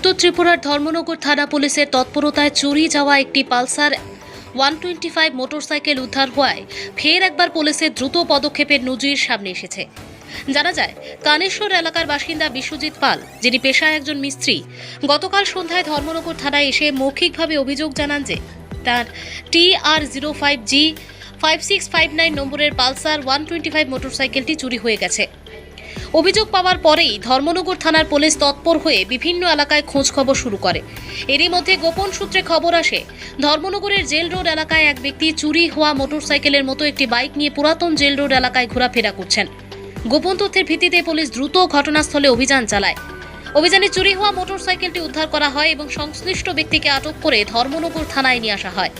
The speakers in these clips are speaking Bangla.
উত্তর ত্রিপুরার ধর্মনগর থানা পুলিশের তৎপরতায় চুরি যাওয়া একটি পালসার 125 মোটরসাইকেল উদ্ধার হওয়ায় ফের একবার পুলিশের দ্রুত পদক্ষেপের নজির সামনে এসেছে। জানা যায়, কানেশ্বর এলাকার বাসিন্দা বিশ্বজিৎ পাল, যিনি পেশায় একজন মিস্ত্রি, গতকাল সন্ধ্যায় ধর্মনগর থানায় এসে মৌখিকভাবে অভিযোগ জানান যে তার TR05G 5659 নম্বরের পালসার 125 মোটরসাইকেলটি চুরি হয়ে গেছে। অভিযোগ পাওয়ার পরেই ধর্মনগর থানার পুলিশ তৎপর হয়ে বিভিন্ন এলাকায় খোঁজ খবর শুরু করে। এরই মধ্যে গোপন সূত্রে খবর আসে, ধর্মনগরের জেল রোড এলাকায় এক ব্যক্তি চুরি হওয়া মোটরসাইকেলের মতো একটি বাইক নিয়ে পুরাতন জেল রোড এলাকায় ঘোরাফেরা করছেন। গোপন তথ্যের ভিত্তিতে পুলিশ দ্রুত ঘটনাস্থলে অভিযান চালায়। অভিযানে চুরি হওয়া মোটরসাইকেলটি উদ্ধার করা হয় এবং সংশ্লিষ্ট ব্যক্তিকে আটক করে ধর্মনগর থানায় নিয়ে আসা হয়।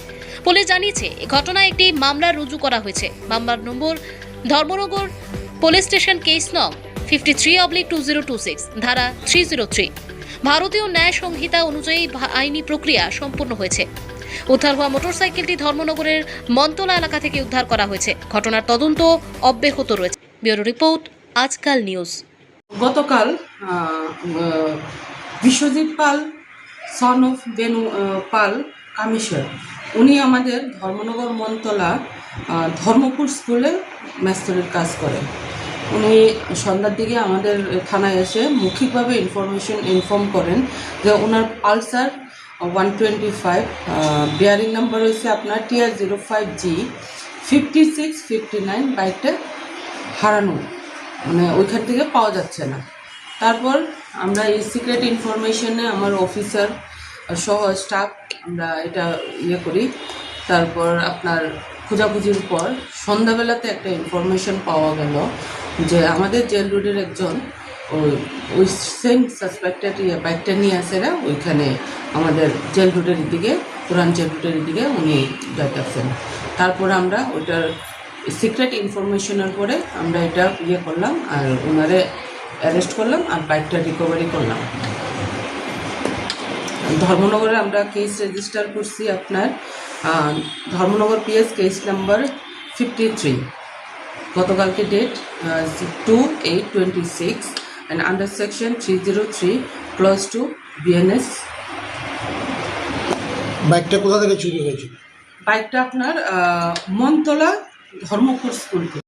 পুলিশ জানিয়েছে, এই ঘটনায় একটি মামলা রুজু করা হয়েছে। মামলার নম্বর ধর্মনগর পুলিশ স্টেশন কেস নং 53/2026 ধারা 303। ভারতীয় ন্যায় সংহিতা অনুযায়ী আইনি প্রক্রিয়া সম্পূর্ণ হয়েছে। উদ্ধার হওয়া মোটরসাইকেলটি ধর্মনগরের মন্তলা এলাকা থেকে উদ্ধার করা হয়েছে। ঘটনার তদন্ত অব্যাহত রয়েছে। ব্যুরো রিপোর্ট, আজকাল নিউজ। গতকাল বিশ্বজিৎ পাল, সন অফ বেনু পাল কামেশ্বর, উনি আমাদের ধর্মনগর মন্তলা ধর্মপুর স্কুলে মেস্তরের কাজ করেন। উনি সন্ধ্যার দিকে আমাদের থানায় এসে মৌখিকভাবে ইনফর্ম করেন যে ওনার পালসার 125 বেয়ারিং নাম্বার হয়েছে আপনার TR05G 5659 বাইকটা হারানো, মানে ওইখান থেকে পাওয়া যাচ্ছে না। তারপর আমরা এই সিক্রেট ইনফরমেশনে আমার অফিসার সহ স্টাফ আমরা এটা করি। তারপর আপনার খোঁজাখুঁজির পর সন্ধ্যাবেলাতে একটা ইনফরমেশন পাওয়া গেল যে আমাদের জেল রোডের একজন ওই সেম সাসপেক্টেড বাইকটা নিয়ে আসেরা ওইখানে আমাদের জেল রোডের দিকে, পুরান জেল রোডের দিকে উনি যাইতেছেন। তারপর আমরা ওইটার সিক্রেট ইনফরমেশনের পরে আমরা এটা করলাম আর ওনারে অ্যারেস্ট করলাম আর বাইকটা রিকভারি করলাম। ধর্মনগরে আমরা কেস রেজিস্টার করছি আপনার ধর্মনগর PS কেস নাম্বার 53, গতকালকে date 2/8/26 and under section 303 clause 2 BNS। বাইকটা কোথা থেকে চুরি হয়েছিল? বাইকটা আপনার মন্তলা ধর্মপুর স্কুল থেকে।